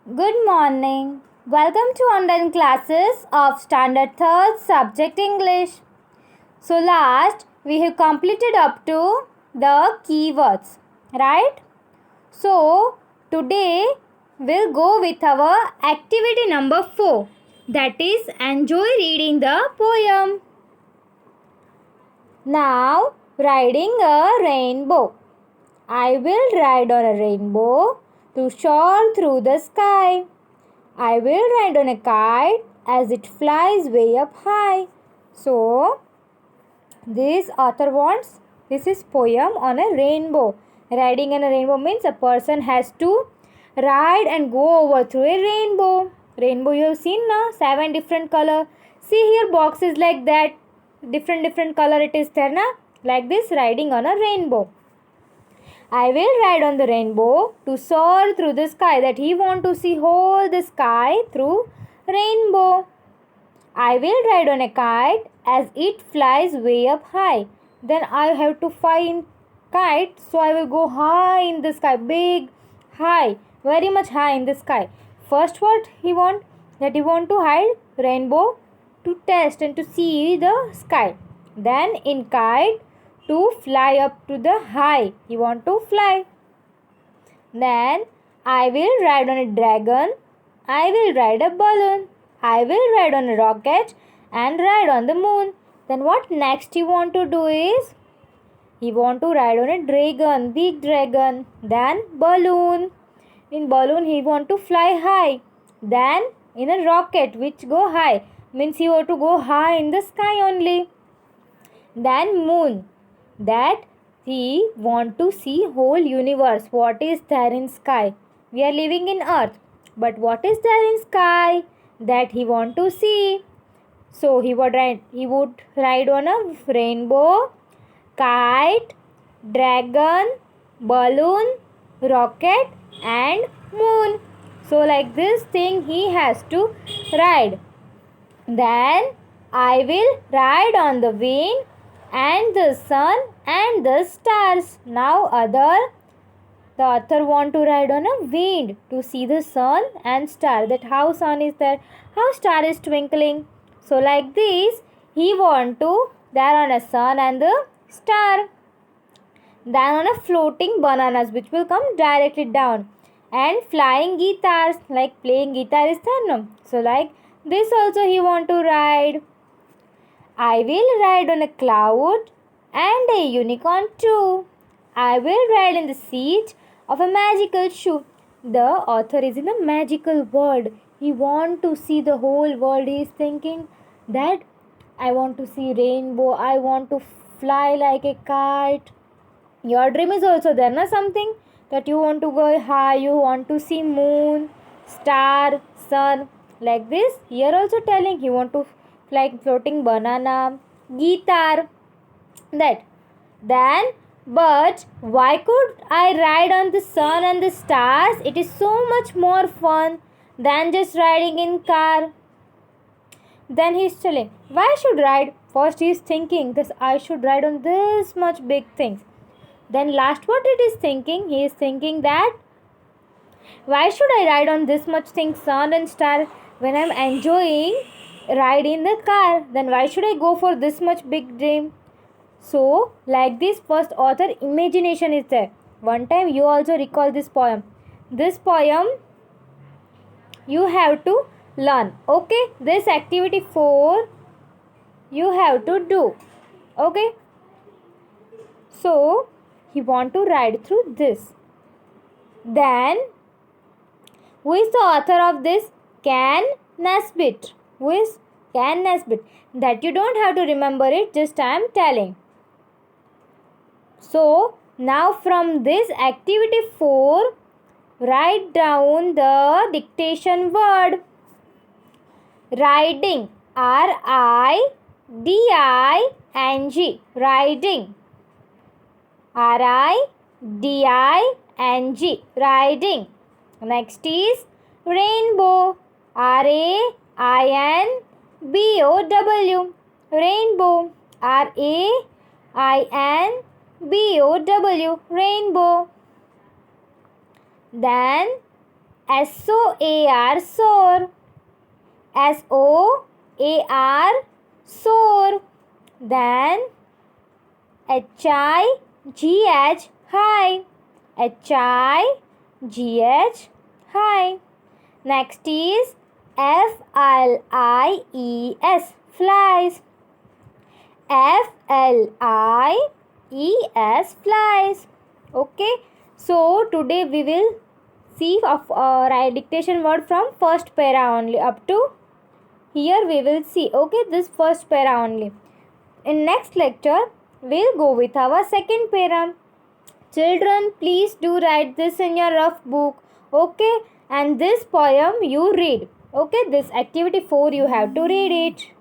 Good morning. Welcome to online classes of Standard 3rd Subject English. So last we have completed up to the keywords, right? So today we'll go with our activity number 4, that is enjoy reading the poem. Now riding a rainbow. I will ride on a rainbow to soar through the sky. I will ride on a kite as it flies way up high. So, this author wants this is poem on a rainbow. Riding on a rainbow means a person has to ride and go over through a rainbow. Rainbow you have seen now, 7 different color. See here boxes like that. Different color it is there na. Like this riding on a rainbow. I will ride on the rainbow to soar through the sky. That he want to see whole the sky through rainbow. I will ride on a kite as it flies way up high. Then I have to find kite, so I will go high in the sky, big, high, very much high in the sky. First what he want? That he want to hide rainbow to test and to see the sky. Then in kite to fly up to the high. He want to fly. Then I will ride on a dragon. I will ride a balloon. I will ride on a rocket and ride on the moon. Then what next he want to do is he want to ride on a dragon, big dragon. Then balloon. In balloon he want to fly high. Then in a rocket which go high means he want to go high in the sky only. Then moon, that he want to see whole universe, what is there in sky. We are living in earth, but what is there in sky, that he want to see. So he would ride on a rainbow, kite, dragon, balloon, rocket and moon. So like this thing he has to ride. Then I will ride on the wind and the sun and the stars. Now the author want to ride on a wind to see the sun and star. That how sun is there, how star is twinkling. So like this he want to there on a sun and the star. Then on a floating bananas which will come directly down. And flying guitars, like playing guitar is there no. So like this also he want to ride. I will ride on a cloud and a unicorn too. I will ride in the seat of a magical shoe. The author is in a magical world. He want to see the whole world. He is thinking that I want to see rainbow. I want to fly like a kite. Your dream is also there, na something that you want to go high. You want to see moon, star, sun. Like this. Here also telling he want to like floating banana, guitar, that. Then, but why could I ride on the sun and the stars? It is so much more fun than just riding in car. Then he is telling, why should ride? First he is thinking this I should ride on this much big things. Then last what it is thinking? He is thinking that why should I ride on this much thing, sun and star, when I am enjoying ride in the car? Then why should I go for this much big dream? So like this first author imagination is there. One time you also recall this poem. This poem you have to learn. Okay, this activity 4 you have to do. Okay, so he want to ride through this. Then who is the author of this? Ken Nesbitt. Who is Ken Nesbitt? That you don't have to remember it, just I am telling. So now from this activity 4, write down the dictation word. Riding. R-I-D-I-N-G. Riding. R-I-D-I-N-G. Riding. Next is rainbow. R-A-I-N-B-O-W. Rainbow. R-A-I-N-B-O-W. Rainbow. Then S-O-A-R, soar. S-O-A-R, soar. Then H-I-G-H, high. H-I-G-H, high. Next is F-L-I-E-S, flies. F-L-I-E-S, flies. Okay. So today we will see of dictation word from first para only up to here we will see. Okay, this first para only. In next lecture we'll go with our second para. Children, please do write this in your rough book. Okay, and this poem you read. Okay, this activity 4 you have to read it.